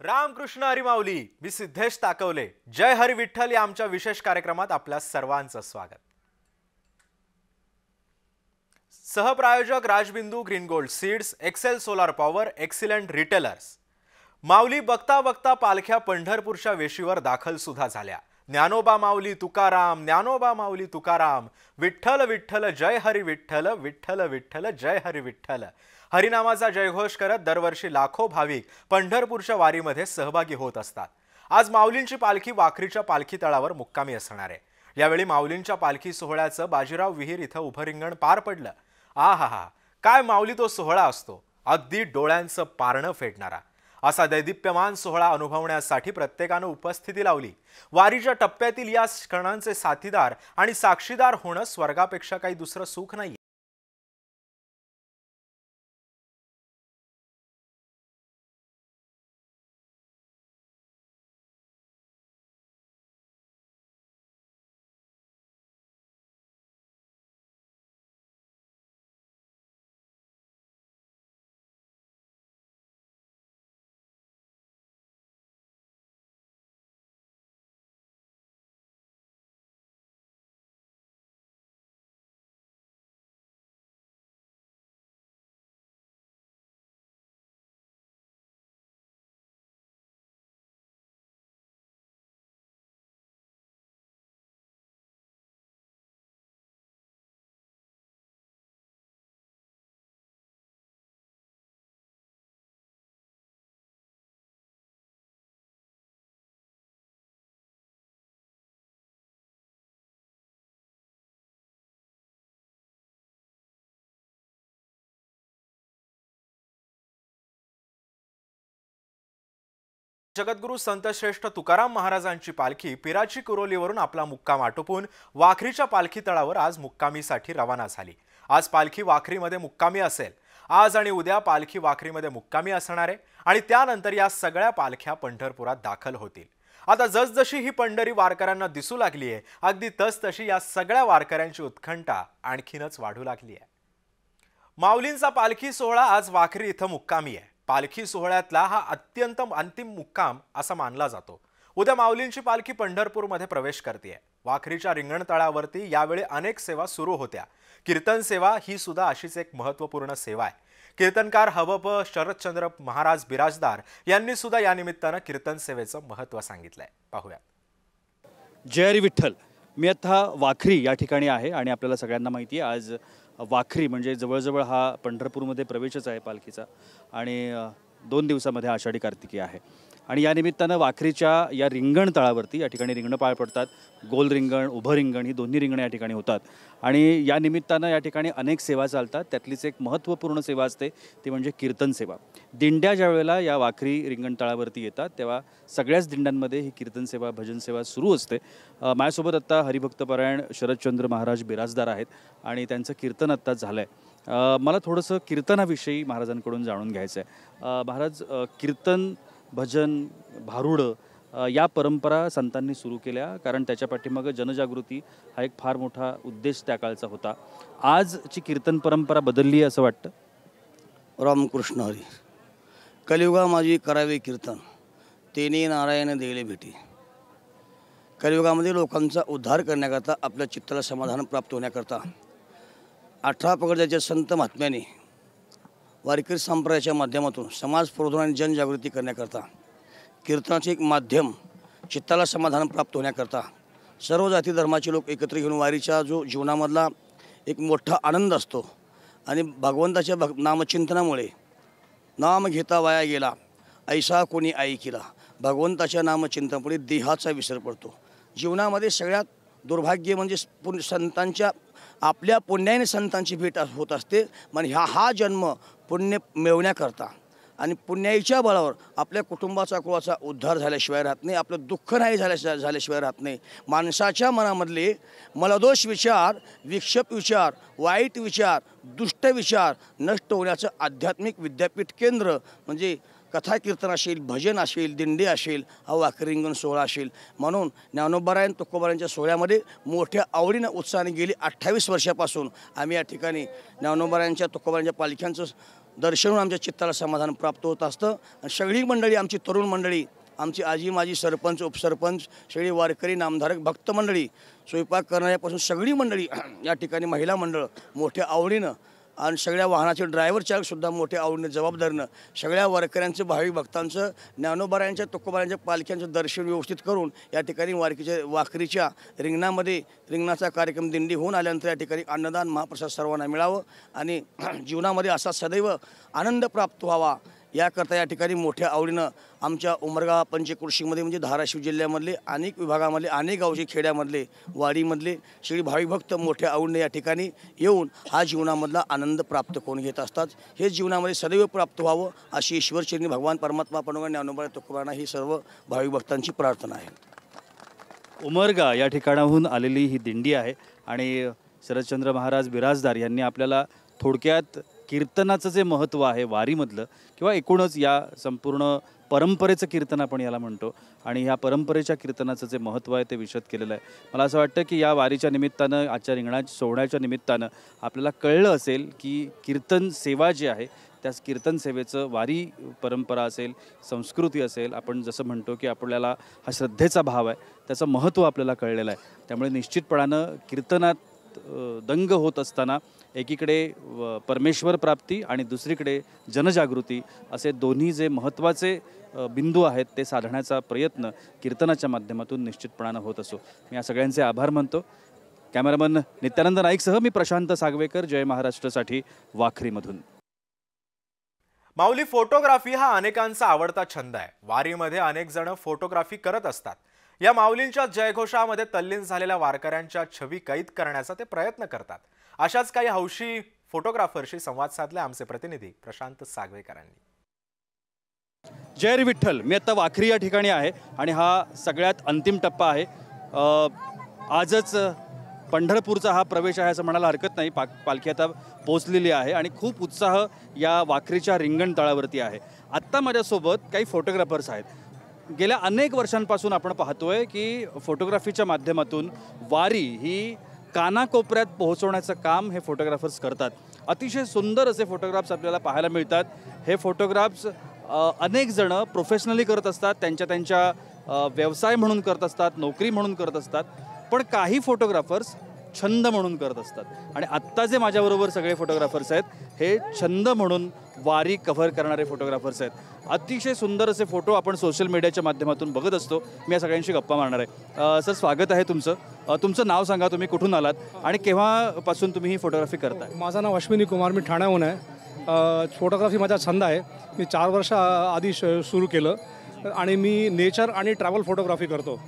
रामकृष्ण हरी माऊली। मी सिद्धेश ताकवले। जय हरी विठ्ठल या आमच्या विशेष कार्यक्रमात आपल्या सर्वांचं स्वागत। सहप्रायोजक Rajbindu green gold seeds, excel solar power, excellent retailers. माऊली बघता बघता पालख्या पंढरपूरच्या वेशीवर दाखल सुद्धा झाल्या। ज्ञानोबा माऊली तुकाराम, ज्ञानोबा माऊली तुकाराम, विठ्ठल विठ्ठल जय हरी विठ्ठल, विठ्ठल विठ्ठल जय हरी विठ्ठल। हरिनामाचा जयघोष करत दरवर्षी लाखो भाविक पंढरपूरच्या वारीमध्ये सहभागी होत असतात। आज माऊलींची पालखी वाखरीच्या पालखी तळावर मुक्कामी असणार आहे। यावेळी माऊलींच्या पालखी सोहळ्याचं बाजीराव विहीर इथं उभं रिंगण पार पडलं। आहा, काय माऊली तो सोहळा असतो, अगदी डोळ्यांचं पारणं फेडणारा। असा दैदिप्यमान सोहळा अनुभवण्यासाठी प्रत्येकाने उपस्थिती लावली। वारीच्या टप्प्यातील या क्षणांचे साथीदार आणि साक्षीदार होणं स्वर्गापेक्षा काही दुसरं सुख नाही। जगद्गुरु संत श्रेष्ठ तुकाराम महाराजांची पालखी पिराची कुरोलीवरून आपला मुक्काम आटोपून वाखरीच्या पालखी तळावर आज मुक्कामीसाठी रवाना झाली। आज पालखी वाखरीमध्ये मुक्कामी असेल। आज आणि उद्या पालखी वाखरीमध्ये मुक्कामी असणार आहे आणि त्यानंतर या सगळ्या पालख्या पंढरपुरात दाखल होतील। आता जसजशी ही पंढरी वारकऱ्यांना दिसू लागली आहे, अगदी तसतशी या सगळ्या वारकऱ्यांची उत्कंठा आणखीनच वाढू लागली आहे। माऊलींचा पालखी सोहळा आज वाखरी इथं मुक्कामी आहे। पालखी सोहळ्यातला हा अत्यंत अंतिम मुक्काम असा मानला जातो। उद्या माऊलींची पालखी पंढरपूरमध्ये प्रवेश करते। वाखरीच्या रिंगणतळावरती यावेळी अनेक सेवा सुरू होत्या। कीर्तन सेवा ही सुद्धा अशीच एक महत्त्वपूर्ण सेवा आहे। कीर्तनकार हबप शरदचंद्र महाराज बिराजदार यांनी सुद्धा या निमित्तानं कीर्तन सेवेचं महत्त्व सांगितलंय। पाहूया। जय हरी विठ्ठल। मी आता वाखरी या ठिकाणी आहे आणि आपल्याला सगळ्यांना माहिती आहे आज वाखरी म्हणजे जवळजवळ हा पंढरपूरमध्ये प्रवेशच आहे पालखीचा आणि 2 दिवसामध्ये आषाढी कार्तिकी आहे आणि या निमित्तानं वाखरीच्या या रिंगण तळावरती या ठिकाणी रिंगणं पार पडतात। गोल रिंगण, उभं रिंगण ही दोन्ही रिंगणं या ठिकाणी होतात आणि या निमित्तानं या ठिकाणी अनेक सेवा चालतात। त्यातलीच एक महत्त्वपूर्ण सेवा असते ती म्हणजे कीर्तन सेवा। दिंड्या ज्या वेळेला या वाखरी रिंगण तळावरती येतात तेव्हा सगळ्याच दिंड्यांमध्ये ही कीर्तन सेवा, भजन सेवा सुरू असते। माझ्यासोबत आत्ता हरिभक्तपरायण शरदचंद्र महाराज बिराजदार आहेत आणि त्यांचं कीर्तन आत्ताच झालं आहे। मला थोडंसं कीर्तनाविषयी महाराजांकडून जाणून घ्यायचं आहे। महाराज, कीर्तन, भजन, भारुडं या परंपरा संतांनी सुरू केल्या कारण त्याच्या पाठीमागे जनजागृती हा एक फार मोठा उद्देश त्या काळचा होता। आजची कीर्तन परंपरा बदलली असं वाटतं? रामकृष्ण हरी। कलियुगा माझी करावे कीर्तन, तेने नारायण देले भेटी। कलियुगामध्ये लोकांचा उद्धार करण्याकरता, आपल्या चित्ताला समाधान प्राप्त होण्याकरता 18 पगडजाच्या संत महात्म्याने वारकरी संप्रदायाच्या माध्यमातून समाज प्रबोधन आणि जनजागृती करण्याकरता कीर्तनाचे एक माध्यम, चित्ताला समाधान प्राप्त होण्याकरता सर्व जाती धर्माचे लोक एकत्र घेऊन वारीच्या जो जीवनामधला एक मोठा आनंद असतो आणि भगवंताच्या नामचिंतनामुळे नाम घेता वाया गेला ऐसा कोणी ऐकिला, भगवंताच्या नामचिंतनामुळे देहाचा विसर पडतो। जीवनामध्ये सगळ्यात दुर्भाग्य म्हणजे संतांच्या आपल्या पुण्याने संतांची भेट होत असते। म्हणजे हा जन्म पुण्य मिळवण्याकरता आणि पुण्याईच्या बळावर आपल्या कुटुंबाचा कुळाचा उद्धार झाल्याशिवाय राहत नाही, आपलं दुःख नाही झाल्याशिवाय राहत नाही। माणसाच्या मनामधले मलदोष विचार, विक्षेप विचार, वाईट विचार, दुष्ट विचार नष्ट होण्याचं आध्यात्मिक विद्यापीठ केंद्र म्हणजे कथा कीर्तन असेल, भजन असेल, दिंडी असेल, हा वाखरी रिंगण सोहळा असेल। म्हणून ज्ञानोबारायण तुकोबारायांच्या सोहळ्यामध्ये मोठ्या आवडीनं उत्साहाने गेली 28 वर्षापासून आम्ही या ठिकाणी ज्ञानोबारायांच्या तुकोबारायांच्या पालख्यांचं दर्शन आमच्या चित्ताला समाधान प्राप्त होत असतं. आणि सगळी मंडळी, आमची तरुण मंडळी, आमची आजी माजी सरपंच उपसरपंच सगळी वारकरी नामधारक भक्त मंडळी, स्वयंपाक करणाऱ्यापासून सगळी मंडळी या ठिकाणी, महिला मंडळ मोठ्या आवडीनं आणि सगळ्या वाहनाचे ड्रायव्हर चालकसुद्धा मोठ्या आवडीनं जबाबदारीनं सगळ्या वारकऱ्यांचं, भाविक भक्तांचं, ज्ञानोबारायांच्या तुकोबारायांच्या पालख्यांचं दर्शन व्यवस्थित करून या ठिकाणी वाखरीच्या रिंगणाचा कार्यक्रम दिंडी होऊन आल्यानंतर या ठिकाणी अन्नदान महाप्रसाद सर्वांना मिळावं आणि जीवनामध्ये असा सदैव आनंद प्राप्त व्हावा याकरता या ठिकाणी मोठ्या आवडीनं आमच्या उमरगा पंचक्रोशीमध्ये म्हणजे धाराशिव जिल्ह्यामधले अनेक विभागामधले, अनेक गावचे, खेड्यामधले, वाडीमधले सगळी भाविक भक्त मोठ्या आवडीने या ठिकाणी येऊन हा जीवनामधला आनंद प्राप्त करून घेत असतात. हे जीवनामध्ये सदैव प्राप्त व्हावं अशी ईश्वरचरणी भगवान परमात्मा पांडुरंग ज्ञानोबा तुकोबारांना ही सर्व भाविक भक्तांची प्रार्थना आहे. उमरगा या ठिकाणाहून आलेली ही दिंडी आहे आणि शरदचंद्र महाराज बिराजदार यांनी आपल्याला थोडक्यात कीर्तनाचं जे महत्त्व आहे वारीमधलं किंवा एकूणच या संपूर्ण परंपरेचं कीर्तन आपण याला म्हणतो आणि ह्या परंपरेच्या कीर्तनाचं जे महत्त्व आहे ते विशद केलेलं आहे. मला असं वाटतं की या वारीच्या निमित्तानं, आजच्या रिंगणात सोहळ्याच्या निमित्तानं आपल्याला कळलं असेल की कीर्तन सेवा जी आहे त्या कीर्तन सेवेचं, वारी परंपरा असेल, संस्कृती असेल, आपण जसं म्हणतो की आपल्याला हा श्रद्धेचा भाव आहे, त्याचं महत्त्व आपल्याला कळलेलं आहे. त्यामुळे निश्चितपणानं कीर्तनात दंग होत असताना एकीकडे परमेश्वर प्राप्ती आणि दुसरीकडे जनजागृती असे दोन्ही जे महत्त्वाचे बिंदू आहेत ते साधण्याचा प्रयत्न कीर्तनाच्या माध्यमातून निश्चितपणानं होत असो. मी या सगळ्यांचे आभार मानतो. कॅमेरामन नित्यानंद नाईकसह मी प्रशांत सागवेकर, जय महाराष्ट्रसाठी वाखरीमधून. माऊली, फोटोग्राफी हा अनेकांचा आवडता छंद आहे. वारीमध्ये अनेक जण फोटोग्राफी करत असतात. या माऊलींच्या जयघोषामध्ये तल्लीन झालेल्या वारकऱ्यांच्या छवी कैद करण्याचा ते प्रयत्न करतात. अशाच काही हौशी फोटोग्राफरशी संवाद साधले आमचे प्रतिनिधी प्रशांत सागवेकरांनी. जय रे विठ्ठल. मी आता वाखरी या ठिकाणी आहे आणि हा सगळ्यात अंतिम टप्पा आहे. आजच पंढरपूरचा हा प्रवेश आहे असं म्हणायला हरकत नाही. पालखी आता पोचलेली आहे आणि खूप उत्साह या वाखरीच्या रिंगण तळावरती आहे. आत्ता माझ्यासोबत काही फोटोग्राफर्स आहेत. गेल्या अनेक वर्षांपासून आपण पाहतोय की फोटोग्राफीच्या माध्यमातून वारी ही कानाकोपऱ्यात पोहोचवण्याचं काम हे फोटोग्राफर्स करतात. अतिशय सुंदर असे फोटोग्राफ्स आपल्याला पाहायला मिळतात. हे फोटोग्राफ्स अनेक जण प्रोफेशनली करत असतात, त्यांच्या व्यवसाय म्हणून करत असतात, नोकरी म्हणून करत असतात, पण काही फोटोग्राफर्स छंद म्हणून करत असतात. आणि आत्ता जे माझ्याबरोबर सगळे फोटोग्राफर्स आहेत हे छंद म्हणून वारी कव्हर करणारे फोटोग्राफर्स आहेत. अतिशय सुंदर असे फोटो आपण सोशल मीडियाच्या माध्यमातून बघत असतो. मी या सगळ्यांशी गप्पा मारणार आहे. सर, स्वागत आहे तुमचं. तुमचं नाव सांगा, तुम्ही कुठून आलात आणि केव्हापासून तुम्ही ही फोटोग्राफी करताय? माझं नाव अश्विनी कुमार, मी ठाण्याहून आहे. फोटोग्राफी माझा छंद आहे. मी 4 वर्ष आधी सुरू केलं आणि मी नेचर आणि ट्रॅव्हल फोटोग्राफी करतो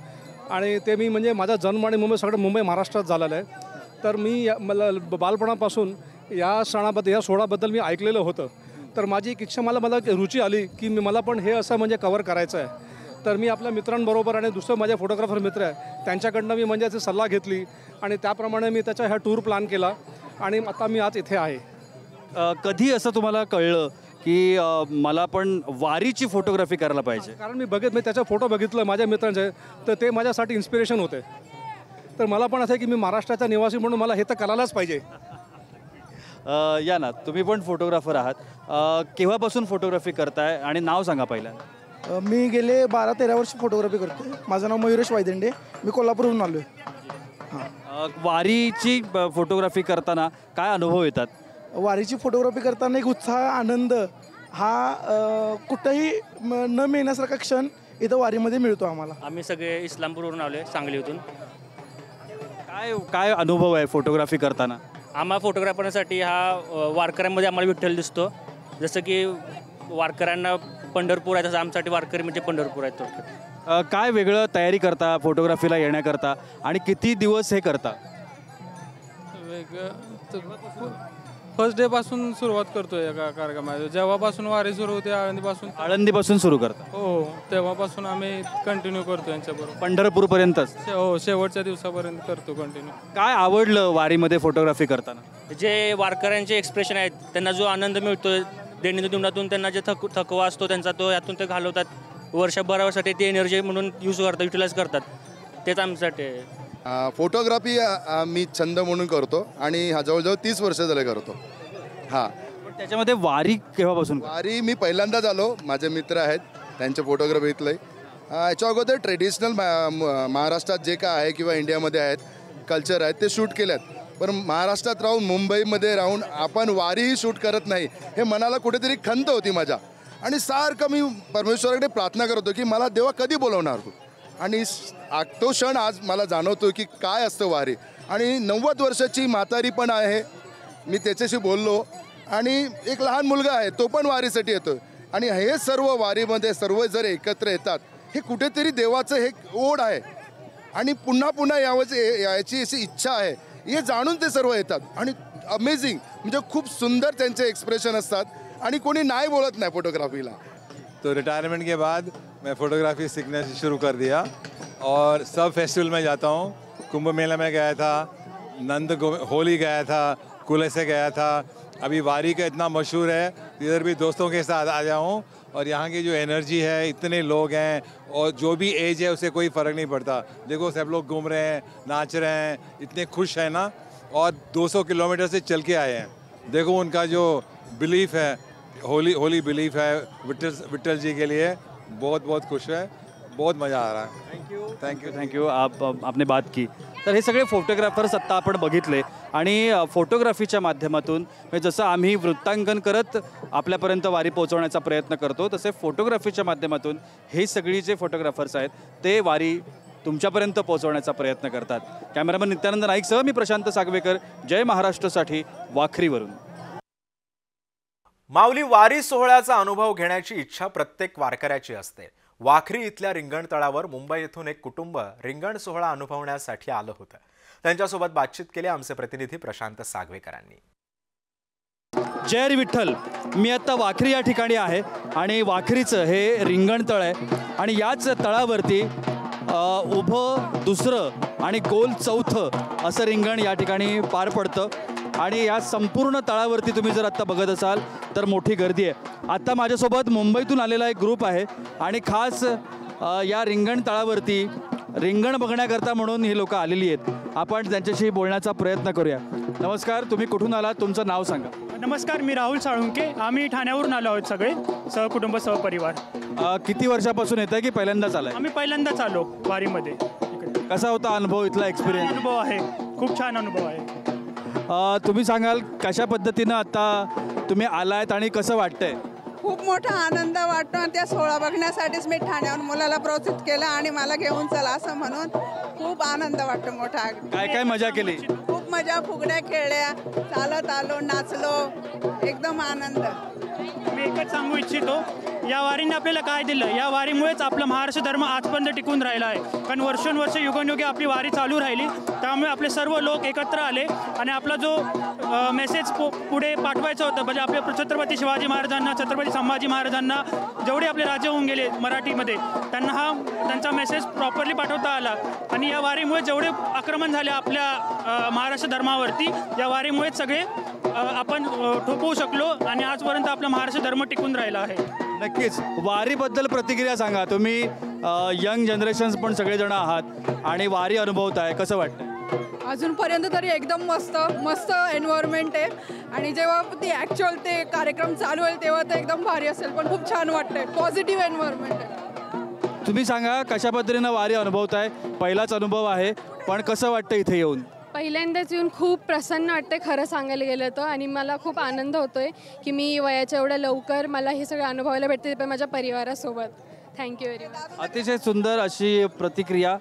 आणि ते मी म्हणजे माझा जन्म आणि मुंबई महाराष्ट्रात झालेला आहे. तर मी मला बालपणापासून या सणाबद्दल, या सोहळ्याबद्दल मी ऐकलेलं होतं. तर माझी एक इच्छा, मला रुची आली की मला पण हे असं म्हणजे कव्हर करायचं आहे. तर मी आपल्या मित्रांबरोबर आणि दुसरं माझे फोटोग्राफर मित्र आहे त्यांच्याकडनं मी म्हणजे याची सल्ला घेतली आणि त्याप्रमाणे मी त्याचा ह्या टूर प्लॅन केला आणि आता मी आज इथे आहे. कधी असं तुम्हाला कळलं की मला पण वारीची फोटोग्राफी करायला पाहिजे? कारण मी त्याचा फोटो बघितलं माझ्या मित्रांचे, तर ते माझ्यासाठी इन्स्पिरेशन होते. तर मला पण असं आहे की मी महाराष्ट्राचा निवासी म्हणून मला हे तर करायलाच पाहिजे. या ना, तुम्ही पण फोटोग्राफर आहात. केव्हापासून फोटोग्राफी करताय आणि नाव सांगा पहिल्यांदा. मी गेले 12-13 वर्ष फोटोग्राफी करतो. माझं नाव मयुरेश वायदंडे, मी कोल्हापूरहून आलो आहे. वारीची फोटोग्राफी करताना काय अनुभव येतात? वारीची फोटोग्राफी करताना एक उत्साह, आनंद हा कुठंही न मिळण्यासारखा क्षण इथं वारीमध्ये मिळतो आम्हाला. आम्ही सगळे इस्लामपूरवरून आलो आहे, सांगलीतून. काय अनुभव आहे फोटोग्राफी करताना? आम्हा फोटोग्राफरसाठी हा वारकऱ्यांमध्ये आम्हाला विठ्ठल दिसतो. जसं की वारकऱ्यांना पंढरपूर आहे तसं आमच्यासाठी वारकरी म्हणजे पंढरपूर आहे. थोडक्यात काय वेगळं तयारी करता फोटोग्राफीला येण्याकरता आणि किती दिवस हे करता? फर्स्ट डे पासून सुरुवात करतोय या कार्यक्रमाची. जेव्हापासून वारी सुरू होते आळंदीपासून सुरू करता? हो, तेव्हापासून आम्ही कंटिन्यू करतो यांच्याबरोबर. पंढरपूरपर्यंतच? हो, शेवटच्या दिवसापर्यंत करतो कंटिन्यू. काय आवडलं वारीमध्ये फोटोग्राफी करताना? जे वारकऱ्यांचे एक्सप्रेशन आहेत, त्यांना जो आनंद मिळतो दैनंदिन जीवनातून, त्यांना जे थकवा असतो त्यांचा तो यातून ते घालवतात. वर्षभरासाठी ते एनर्जी म्हणून यूज करतात, युटिलाइज करतात. तेच आमच्यासाठी आहे. फोटोग्राफी मी छंद म्हणून करतो आणि हा जवळजवळ 30 वर्ष झाले करतो. हां, पण त्याच्यामध्ये वारी केव्हापासून वारी मी पहिल्यांदाच आलो. माझे मित्र आहेत, त्यांचे फोटोग्राफ घेतले. याच्या अगोदर ट्रेडिशनल महाराष्ट्रात जे काय आहे किंवा इंडियामध्ये आहेत कल्चर आहेत ते शूट केल्यात. पण महाराष्ट्रात राहून मुंबईमध्ये राहून आपण वारीही शूट करत नाही हे मनाला कुठेतरी खंत होती माझ्या. आणि सारखं मी परमेश्वराकडे प्रार्थना करत होतो की मला देवा कधी बोलवणार तू. आणि तो क्षण आज मला जाणवतो की काय असतं वारी. आणि 90 वर्षाची म्हातारी पण आहे, मी त्याच्याशी बोललो. आणि एक लहान मुलगा आहे, तो पण वारीसाठी येतो. आणि हे सर्व वारीमध्ये सर्व जर एकत्र येतात, हे कुठेतरी देवाचं हे ओढ आहे. आणि पुन्हा पुन्हा याची अशी इच्छा आहे, हे जाणून ते सर्व येतात. आणि अमेझिंग, म्हणजे खूप सुंदर त्यांचे एक्सप्रेशन असतात. आणि कोणी नाही बोलत नाही फोटोग्राफीला. तो रिटायरमेंट के बाद मैं फ़ोटोग्राफी सीखना शुरू कर दिया और सब फेस्टिवल में जाता हूँ. कुंभ मेला में गया था, होली गया था, कुल्ले से गया था. अभी वारी का इतना मशहूर है, इधर भी दोस्तों के साथ आ जाऊँ. और यहाँ की जो एनर्जी है, इतने लोग हैं और जो भी एज है उसे कोई फ़र्क नहीं पड़ता. देखो सब लोग घूम रहे हैं, नाच रहे हैं, इतने खुश हैं ना. और 200 किलोमीटर से चल के आए हैं. देखो उनका जो बिलीफ है, होली बिलीफ है विट्ठल जी के लिए. बहुत बहुत खुश है, बहुत मज़ा आ रहा है. थँक्यू. आपने बात की. तर हे सगळे फोटोग्राफर्स आत्ता आपण बघितले आणि फोटोग्राफीच्या माध्यमातून म्हणजे जसं आम्ही वृत्तांकन करत आपल्यापर्यंत वारी पोहोचवण्याचा प्रयत्न करतो, तसे फोटोग्राफीच्या माध्यमातून हे सगळी जे फोटोग्राफर्स आहेत ते वारी तुमच्यापर्यंत पोहोचवण्याचा प्रयत्न करतात. कॅमेरामन नित्यानंद नाईकसह मी प्रशांत सागवेकर, जय महाराष्ट्रसाठी वाखरीवरून. माऊली, वारी सोहळ्याचा अनुभव घेण्याची इच्छा प्रत्येक वारकऱ्याची असते. वाखरी इथल्या रिंगण तळावर मुंबई येथून एक कुटुंब रिंगण सोहळा अनुभवण्यासाठी आलं होतं. त्यांच्यासोबत बातचीत केली आमचे प्रतिनिधी प्रशांत सागवेकरांनी. जय हरी विठ्ठल. मी आता वाखरी या ठिकाणी आहे आणि वाखरीचं हे रिंगण तळ आहे आणि याच तळावरती उभं दुसरं आणि गोल चौथं असं रिंगण या ठिकाणी पार पडतं. आणि या संपूर्ण तळावरती तुम्ही जर आत्ता बघत असाल तर मोठी गर्दी आहे. आत्ता माझ्यासोबत मुंबईतून आलेला एक ग्रुप आहे आणि खास या रिंगण तळावरती रिंगण बघण्याकरता म्हणून ही लोकं आलेली आहेत. आपण त्यांच्याशी बोलण्याचा प्रयत्न करूया. नमस्कार, तुम्ही कुठून आलात, तुमचं नाव सांगा. नमस्कार, मी राहुल साळुंके. आम्ही ठाण्यावरून आलो आहोत सगळे, सहकुटुंब सहपरिवार. किती वर्षापासून येत आहे की पहिल्यांदाच आलाय? आम्ही पहिल्यांदाच आलो वारीमध्ये. कसा होता अनुभव, इथला एक्सपिरियन्स? अनुभव आहे, खूप छान अनुभव आहे. तुम्ही सांगाल कशा पद्धतीनं आता तुम्ही आलायत आणि कसं वाटतंय? खूप मोठा आनंद वाटतो आणि त्या सोहळा बघण्यासाठीच मी ठाण्याहून मुलाला प्रोत्साहित केलं आणि मला घेऊन चला असं म्हणून खूप आनंद वाटतो मोठा. काय काय मजा केली? खूप मजा, फुगड्या खेळल्या, चालत आलो, नाचलो, एकदम आनंद. मी एकच सांगू इच्छितो, या वारीने आपल्याला काय दिलं, या वारीमुळेच आपला महाराष्ट्र धर्म आजपर्यंत टिकून राहिला आहे. कारण वर्षोनवर्ष युगोनयुगे आपली वारी चालू राहिली, त्यामुळे आपले सर्व लोक एकत्र आले आणि आपला जो मेसेज पुढे पाठवायचा होता, म्हणजे आपल्या छत्रपती शिवाजी महाराजांना, छत्रपती संभाजी महाराजांना, जेवढे आपले राजे होऊन गेले मराठीमध्ये, त्यांना त्यांचा मेसेज प्रॉपरली पाठवता आला. आणि या वारीमुळे जेवढे आक्रमण झाले आपल्या महाराष्ट्र धर्मावरती, या वारीमुळेच सगळे आपण ठोकवू शकलो आणि आजपर्यंत आपला महाराष्ट्र धर्म टिकून राहिला आहे. नक्कीच. वारीबद्दल प्रतिक्रिया सांगा. तुम्ही यंग जनरेशन्स पण सगळेजण आहात आणि वारी अनुभवताय, कसं वाटतं? अजूनपर्यंत तरी एकदम मस्त एन्व्हायरमेंट आहे आणि जेव्हा ती ॲक्च्युअल ते कार्यक्रम चालू होईल तेव्हा तर एकदम भारी असेल. पण खूप छान वाटतंय, पॉझिटिव्ह एन्व्हायरमेंट आहे. तुम्ही सांगा कशा पद्धतीनं वारी अनुभवताय? पहिलाच अनुभव आहे, पण कसं वाटतं इथे येऊन? पहिल्यांदाच येऊन खूप प्रसन्न वाटतं खरं सांगायला गेलं तर. आणि मला खूप आनंद होतो आहे की मी वयाच्या एवढ्या लवकर मला हे सगळं अनुभवायला भेटते, ते पण माझ्या परिवारासोबत. Thank you very much. अतिशय सुंदर अशी प्रतिक्रिया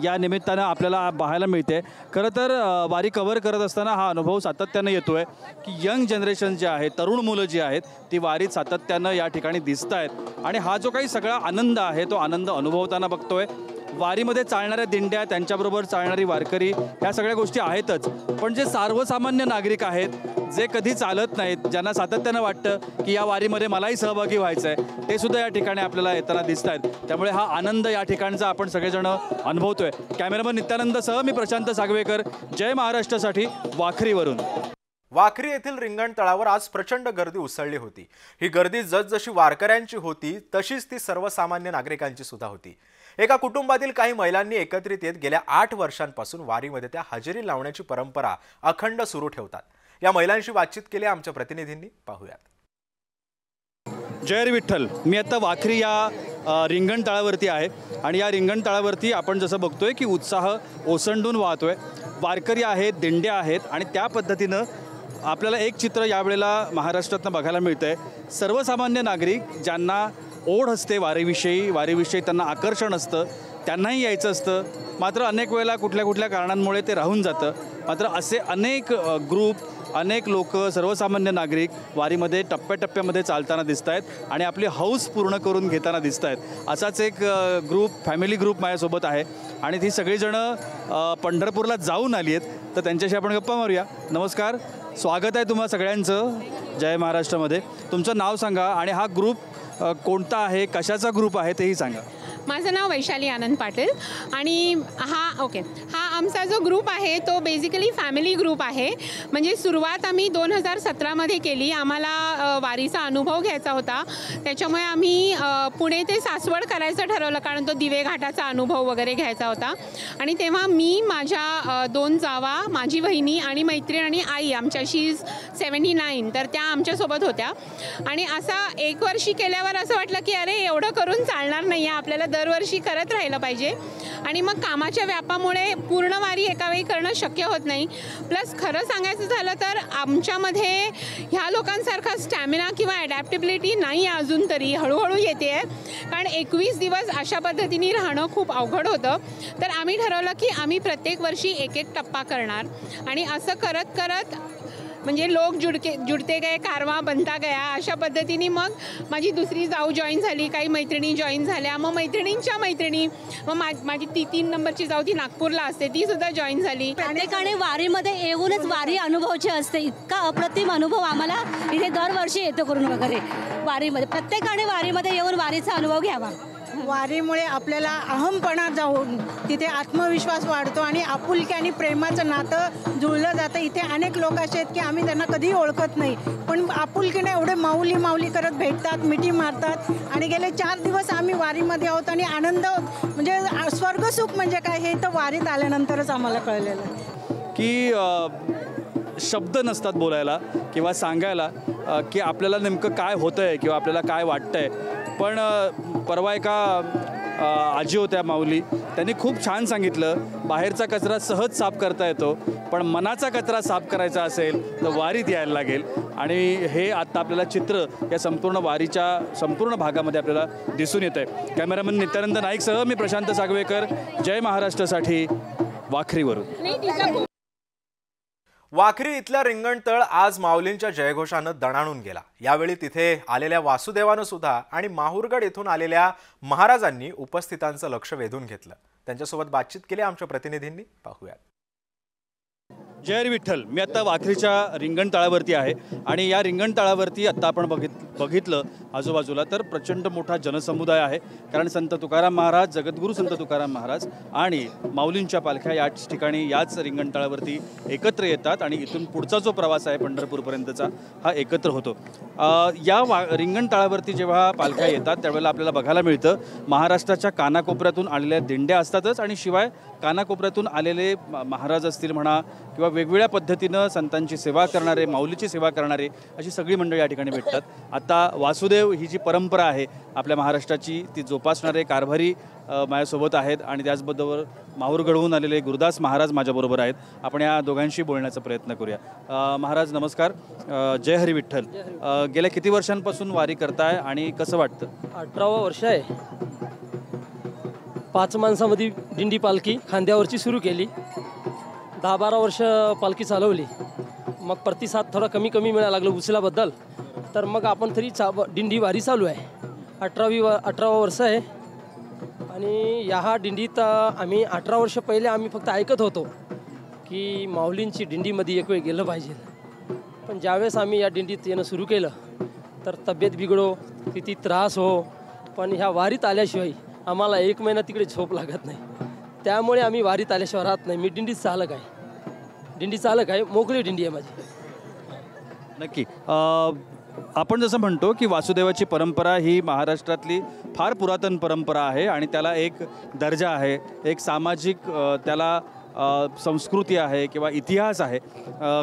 या निमित्तानं आपल्याला पाहायला मिळते. खरं तर वारी कव्हर करत असताना हा अनुभव सातत्यानं येतो आहे की यंग जनरेशन जे आहे, तरुण मुलं जी आहेत ती वारीत सातत्यानं या ठिकाणी दिसत आहेत आणि हा जो काही सगळा आनंद आहे तो आनंद अनुभवताना बघतोय. वारीमध्ये चालणाऱ्या दिंड्या, त्यांच्याबरोबर चालणारी वारकरी, ह्या सगळ्या गोष्टी आहेतच, पण जे सर्वसामान्य नागरिक आहेत, जे कधी चालत नाहीत, ज्यांना सातत्यानं वाटतं की या वारीमध्ये मलाही सहभागी व्हायचं आहे, ते सुद्धा या ठिकाणी आपल्याला येताना दिसत आहेत. त्यामुळे हा आनंद या ठिकाणचा आपण सगळेजण अनुभवतोय. कॅमेरामन नित्यानंदसह मी प्रशांत सागवेकर, जय महाराष्ट्रासाठी वाखरीवरून. वाखरी येथील रिंगण तळावर आज प्रचंड गर्दी उसळली होती. ही गर्दी जसजशी वारकऱ्यांची होती तशीच ती सर्वसामान्य नागरिकांची सुद्धा होती. एका कुटुंबातील काही महिलांनी एकत्रित येत गेल्या 8 वर्षांपासून वारीमध्ये त्या हजेरी लावण्याची परंपरा अखंड सुरू ठेवतात. या महिलांशी बातचीत केली आमच्या प्रतिनिधींनी, पाहूयात. जय हरी विठ्ठल. मी आता वाखरी या रिंगण तळावरती आहे आणि या रिंगण तळावरती आपण जसं बघतोय की उत्साह ओसंडून वाहतोय. वारकरी आहेत, दिंड्या आहेत आणि त्या पद्धतीनं आपल्याला एक चित्र यावेळेला महाराष्ट्रातनं बघायला मिळतंय. सर्वसामान्य नागरिक ज्यांना ओढ असते वारीविषयी त्यांना आकर्षण असतं, त्यांनाही यायचं असतं, मात्र अनेक वेळेला कुठल्या कारणांमुळे ते राहून जातं. मात्र असे अनेक ग्रुप, अनेक लोक, सर्वसामान्य नागरिक वारीमध्ये टप्प्याटप्प्यामध्ये चालताना दिसत आहेत आणि आपली हौस पूर्ण करून घेताना दिसत आहेत. असाच एक फॅमिली ग्रुप माझ्यासोबत आहे आणि ती सगळीजणं पंढरपूरला जाऊन आली आहेत, तर त्यांच्याशी आपण गप्पा मारूया. नमस्कार, स्वागत आहे तुम्हा सगळ्यांचं जय महाराष्ट्रामध्ये. तुमचं नाव सांगा आणि हा ग्रुप कोणता आहे, कशाचा ग्रुप आहे तेही सांगा. माझं नाव वैशाली आनंद पाटील आणि हा आमचा जो ग्रुप आहे तो बेसिकली फॅमिली ग्रुप आहे. म्हणजे सुरुवात आम्ही 2017मध्ये केली. आम्हाला वारीचा अनुभव घ्यायचा होता, त्याच्यामुळे आम्ही पुणे ते सासवड करायचं ठरवलं, कारण तो दिवे घाटाचा अनुभव वगैरे घ्यायचा होता. आणि तेव्हा मी, माझ्या 2 जावा, माझी बहिणी आणि मैत्रीण आणि आई, आमच्याशी 79, तर त्या आमच्यासोबत होत्या. आणि असा 1 वर्षी केल्यावर असं वाटलं की अरे एवढं करून चालणार नाही आहे, आपल्याला दरवर्षी करत राहिलं पाहिजे. आणि मग कामाच्या व्यापामुळे पूर्ण वारी एका वेळी करणं शक्य होत नाही. प्लस खरं सांगायचं झालं तर आमच्यामध्ये ह्या लोकांसारखा स्टॅमिना किंवा ॲडॅप्टेबिलिटी नाही आहे अजून तरी, हळूहळू येते आहे. कारण 21 दिवस अशा पद्धतीने राहणं खूप अवघड होतं. तर आम्ही ठरवलं की आम्ही प्रत्येक वर्षी एक टप्पा करणार आणि असं करत करत म्हणजे लोक जुडते गए, कारवा बनता गया, अशा पद्धतीने मग माझी दुसरी जाऊ जॉईन झाली, काही मैत्रिणी जॉईन झाल्या, मग मैत्रिणींच्या मैत्रिणी, मग माझी 3 नंबरची जाऊ ती नागपूरला असते, ती सुद्धा जॉईन झाली. प्रत्येकाने वारीमध्ये येऊनच वारी अनुभवायची असते. इतका अप्रतिम अनुभव आम्हाला इथे दरवर्षी येतो करून वगैरे वारीमध्ये. प्रत्येकाने वारीमध्ये येऊन वारीचा अनुभव घ्यावा. वारीमुळे आपल्याला अहमपणा जाऊन तिथे आत्मविश्वास वाढतो आणि आपुलकी आणि प्रेमाचं नातं जुळलं जातं. इथे अनेक लोक असे आहेत की आम्ही त्यांना कधीही ओळखत नाही, पण आपुलकीने एवढे माऊली करत भेटतात, मिठी मारतात. आणि गेले 4 दिवस आम्ही वारीमध्ये आहोत आणि आनंद म्हणजे स्वर्गसुख म्हणजे काय हे तर वारीत आल्यानंतरच आम्हाला कळलेलं आहे की शब्द नसतात बोलायला किंवा सांगायला की आपल्याला नेमकं काय होतं आहे किंवा आपल्याला काय वाटतं आहे. पण परवा एका आजी होत्या माऊली, त्यांनी खूप छान सांगितलं, बाहेरचा कचरा सहज साफ करता येतो, पण मनाचा कचरा साफ करायचा असेल तर वारीत यायला लागेल. आणि हे आत्ता आपल्याला चित्र या संपूर्ण वारीच्या संपूर्ण भागामध्ये आपल्याला दिसून येतं आहे. कॅमेरामन नित्यानंद नाईकसह मी प्रशांत सागवेकर, जय महाराष्ट्रासाठी वाखरीवरून. वाखरी इथला रिंगणतळ आज माऊलींच्या जयघोषानं दणाणून गेला. यावेळी तिथे आलेल्या वासुदेवानं सुद्धा आणि माहूरगड येथून आलेल्या महाराजांनी उपस्थितांचं लक्ष वेधून घेतलं. त्यांच्यासोबत बातचीत केली आमच्या प्रतिनिधींनी, पाहूयात. जय हरी विठ्ठल. मी आत्ता वाखरीच्या रिंगण तळावरती आहे आणि या रिंगण तळावरती आत्ता आपण बघितलं आजूबाजूला तर प्रचंड मोठा जनसमुदाय आहे. कारण संत तुकाराम महाराज, जगद्गुरू संत तुकाराम महाराज आणि माऊलींच्या पालख्या याच ठिकाणी याच रिंगण तळावरती एकत्र येतात आणि इथून पुढचा जो प्रवास आहे पंढरपूरपर्यंतचा हा एकत्र होतो. या रिंगण तळावरती जेव्हा पालख्या येतात त्यावेळेला आपल्याला बघायला मिळतं महाराष्ट्राच्या कानाकोपऱ्यातून आलेल्या दिंड्या असतातच आणि शिवाय कानाकोपऱ्यातून आलेले महाराज असतील म्हणा किंवा वेगवेगळ्या पद्धतीनं संतांची सेवा करणारे, माऊलीची सेवा करणारे अशी सगळी मंडळी या ठिकाणी भेटतात. आता वासुदेव ही जी परंपरा आहे आपल्या महाराष्ट्राची ती जोपासणारे कारभारी माझ्यासोबत आहेत आणि त्याचबरोबर माहूरगडहून आलेले गुरुदास महाराज माझ्याबरोबर आहेत. आपण या दोघांशी बोलण्याचा प्रयत्न करूया. महाराज नमस्कार, जय हरी विठ्ठल. गेल्या किती वर्षांपासून वारी करताय आणि कसं वाटतं? 18वं वर्ष आहे. 5 माणसामध्ये दिंडी पालखी खांद्यावरची सुरू केली. 10-12 वर्ष पालखी चालवली. मग प्रतिसाद थोडा कमी मिळायला लागलं उचलाबद्दल, तर मग आपण तरी दिंडी वारी चालू आहे. 18वं वर्ष आहे. आणि ह्या दिंडीत आम्ही 18 वर्ष पहिले आम्ही फक्त ऐकत होतो की माऊलींची दिंडीमध्ये एक वेळ गेलं पाहिजे. पण ज्यावेळेस आम्ही या दिंडीत येणं सुरू केलं तर तब्येत बिघडो, किती त्रास हो, पण ह्या वारीत आल्याशिवाय आम्हाला 1 महिना तिकडे झोप लागत नाही. त्यामुळे आम्ही वारीत आल्याशिवाय राहत नाही. मी दिंडी चालक आहे, मोकळी दिंडी आहे माझी. नक्की. आपण जसं म्हणतो की वासुदेवाची परंपरा ही महाराष्ट्रातली फार पुरातन परंपरा आहे आणि त्याला एक दर्जा आहे, एक सामाजिक त्याला संस्कृती आहे किंवा इतिहास आहे.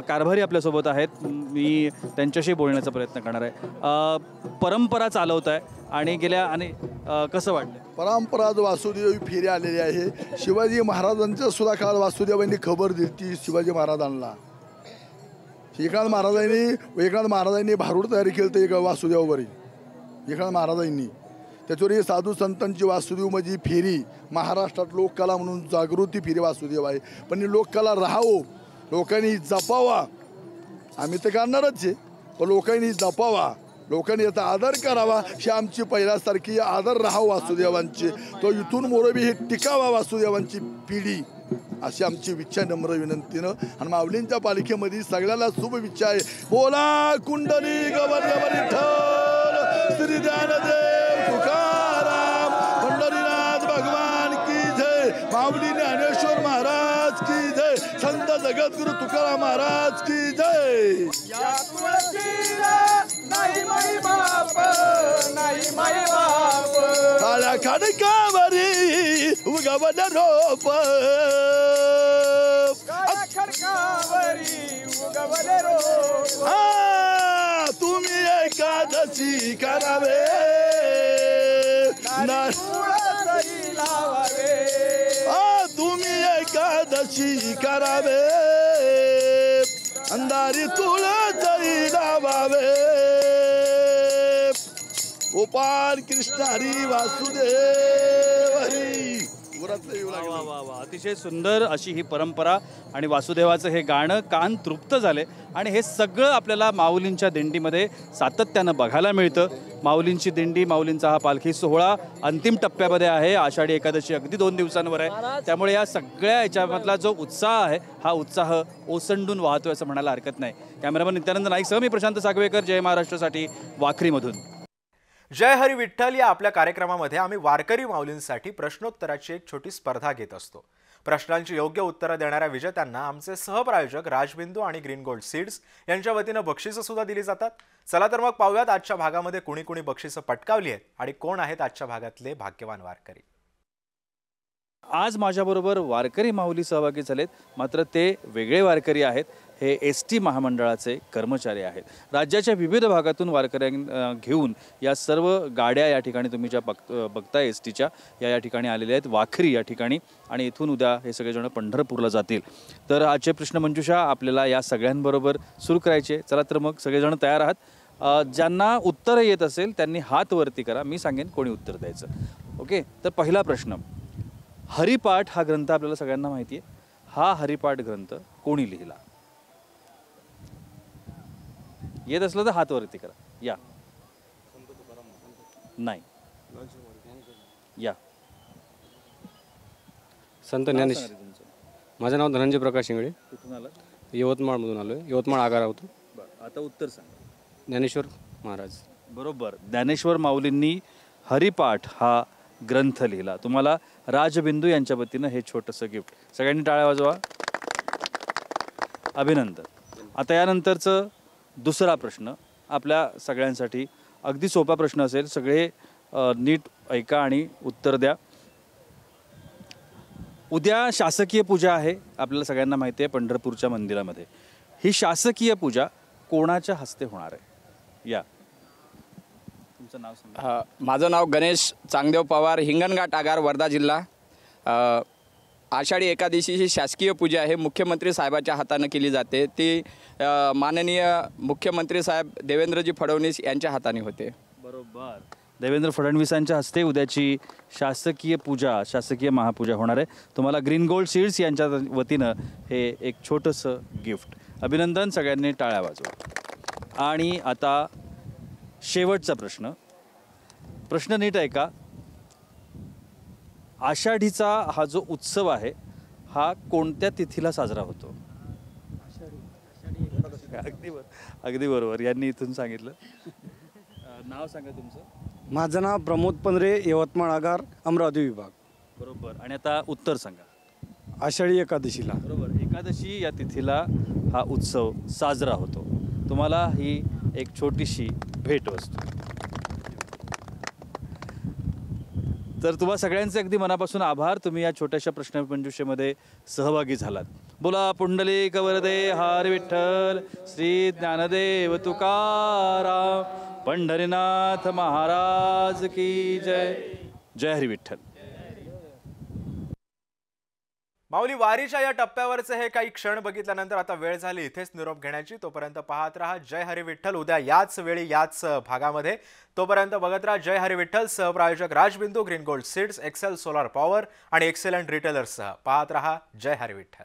कारभारी आपल्यासोबत आहेत, मी त्यांच्याशी बोलण्याचा प्रयत्न करणार आहे. परंपरा चालवत आहे आणि गेल्या आणि कसं वाटलं? परंपरा वासुदेव फेरी आलेली आहे. शिवाजी महाराजांच्या सुद्धा काळात वासुदेवांनी खबर दिली ती शिवाजी महाराजांना. एकनाथ महाराजांनी भारूड तयारी केली तर एक वासुदेवावरी एकनाथ महाराजांनी. त्याच्यावर साधू संतांची वासुदेव म्हणजे फेरी महाराष्ट्रात लोककला म्हणून जागृती फेरी वासुदेव आहे. पण ही लोककला राहावं, लोकांनी जपावा. आम्ही तर करणारच आहे, पण लोकांनी जपावा, लोकांनी याचा आदर करावा. ही आमची पहिल्यासारखी आदर राहावा वासुदेवांची, तो इथून मोरबी हे टिकावा वासुदेवांची पिढी, अशी आमची इच्छा नम्र विनंतीनं. आणि माऊलींच्या पालिकेमध्ये सगळ्याला शुभेच्छा आहे. बोला कुंडली गवर्नर विठ्ठल श्री ज्ञानदेव तुकाराम पंढरीनाथ भगवान की जय. माऊली ज्ञानेश्वर महाराज की जय. संत जगद्गुरु तुकाराम महाराज की जय. काळ्या खडकावरी उगवल रोप, तुम्ही एकादशी करावे तुम्ही एकादशी करावे, अंधारी तुळसही लावावे. गोपाल कृष्ण हरी वासुदेव हरी. अतिशय सुंदर अशी ही परंपरा आणि वासुदेवाचं हे गाणं कान तृप्त झाले. आणि हे सगळं आपल्याला माऊलींच्या दिंडीमध्ये सातत्यानं बघायला मिळतं. माऊलींची दिंडी, माऊलींचा हा पालखी सोहळा अंतिम टप्प्यामध्ये आहे. आषाढी एकादशी अगदी 2 दिवसांवर आहे. त्यामुळे या सगळ्या याच्यामधला जो उत्साह आहे हा उत्साह ओसंडून वाहतोय असं म्हणायला हरकत नाही. कॅमेरामन नित्यानंद नाईकसह मी प्रशांत सागवेकर, जय महाराष्ट्रासाठी वाखरीमधून. जय हरी विठ्ठल या आपल्या कार्यक्रमामध्ये आम्ही वारकरी माऊलींसाठी प्रश्नोत्तराची एक छोटी स्पर्धा घेत असतो. प्रश्नांची योग्य उत्तरं देणाऱ्या विजेत्यांना आमचे सहप्रायोजक राजबिंदू आणि ग्रीन गोल्ड सीड्स यांच्या वतीनं बक्षिसं सुद्धा दिली जातात. चला तर मग पाहूयात आजच्या भागामध्ये कुणी कुणी बक्षिसं पटकावली आहेत आणि कोण आहेत आजच्या भागातले भाग्यवान वारकरी. आज माझ्याबरोबर वारकरी माऊली सहभागी झालेत, मात्र ते वेगळे वारकरी आहेत. हे एसटी महामंडळाचे कर्मचारी आहेत. राज्याच्या विविध भागातून वारकऱ्यांना घेऊन या सर्व गाड्या या ठिकाणी तुम्ही ज्या बघताय एसटीच्या या ठिकाणी आलेल्या आहेत वाखरी या ठिकाणी. आणि इथून उद्या हे सगळेजण पंढरपूरला जातील. तर आजचे प्रश्नमंजुषा आपल्याला या सगळ्यांबरोबर सुरू करायचे. चला तर मग सगळेजण तयार आहात. ज्यांना उत्तर येत असेल त्यांनी हात वरती करा, मी सांगेन कोणी उत्तर द्यायचं. ओके, तर पहिला प्रश्न. हरिपाठ हा ग्रंथ आपल्याला सगळ्यांना माहिती आहे. हा हरिपाठ ग्रंथ कोणी लिहिला? येत असलं तर हात वरती करा. या नाही या संत ज्ञानेश्वर. माझं नाव धनंजय प्रकाश शिंगळे. कुठून आला? यवतमाळमधून आलो आहे. यवतमाळ आगार होतो. आता उत्तर सांग. ज्ञानेश्वर महाराज. बरोबर. ज्ञानेश्वर माऊलींनी हरिपाठ हा ग्रंथ लिहिला. तुम्हाला राजबिंदू यांच्या वतीनं हे छोटंसं गिफ्ट. सगळ्यांनी टाळ्या वाजवा. अभिनंदन. आता यानंतरचं दुसरा प्रश्न आपल्या सगळ्यांसाठी अगदी सोपा प्रश्न असेल. सगळे नीट ऐका आणि उत्तर द्या. उद्या शासकीय पूजा आहे, आपल्याला सगळ्यांना माहिती आहे, पंढरपूरच्या मंदिरामध्ये. ही शासकीय पूजा कोणाच्या हस्ते होणार आहे? या तुमचं नाव सांगा. माझं नाव गणेश चांगदेव पवार, हिंगणघाट आगार, वर्धा जिल्हा. आषाढी एकादशी ही शासकीय पूजा आहे, मुख्यमंत्री साहेबाच्या हातानं केली जाते. ती माननीय मुख्यमंत्री साहेब देवेंद्रजी फडणवीस यांच्या हाताने होते. बरोबर. देवेंद्र फडणवीसांच्या हस्ते उद्याची शासकीय पूजा, शासकीय महापूजा होणार आहे. तुम्हाला ग्रीन गोल्ड सीड्स यांच्या वतीनं हे एक छोटंसं गिफ्ट. अभिनंदन. सगळ्यांनी टाळ्या वाजवा. आणि आता शेवटचा प्रश्न. प्रश्न नीट ऐका. आषाढीचा हा जो उत्सव आहे हा कोणत्या तिथीला साजरा होतो? अगदी बरोबर. यांनी इथून सांगितलं. नाव सांगा तुमचं. माझं नाव प्रमोद पंधरे, यवतमाळ आगार, अमरावती विभाग. बरोबर. आणि आता उत्तर सांगा. आषाढी एकादशीला. बरोबर. एकादशी या तिथीला हा उत्सव साजरा होतो. तुम्हाला ही एक छोटीशी भेटवस्तू. तर तुम्हा सगळ्यांचे अगदी मनापासून आभार. तुम्ही या छोट्याशा प्रश्नमंजुषेमध्ये सहभागी झालात. बोला पुंडलिक वरदे हरी विठ्ठल, श्री ज्ञानदेव तुकाराम, पंढरीनाथ महाराज की जय. जय हरी विठ्ठल. माऊली, वारीच्या या टप्प्यावरचे हे काही क्षण बघितल्यानंतर आता वेळ झाली इथेच निरोप घेण्याची. तोपर्यंत पाहत रहा जय हरी विठ्ठल. उद्या याच वेळी याच भागामध्ये. तोपर्यंत बघत रहा जय हरी विठ्ठल. सहप्रायोजक Rajbindu, green gold seeds, excel solar power आणि एक्सेलंट रिटेलर्ससह. पाहत रहा जय हरी विठ्ठल.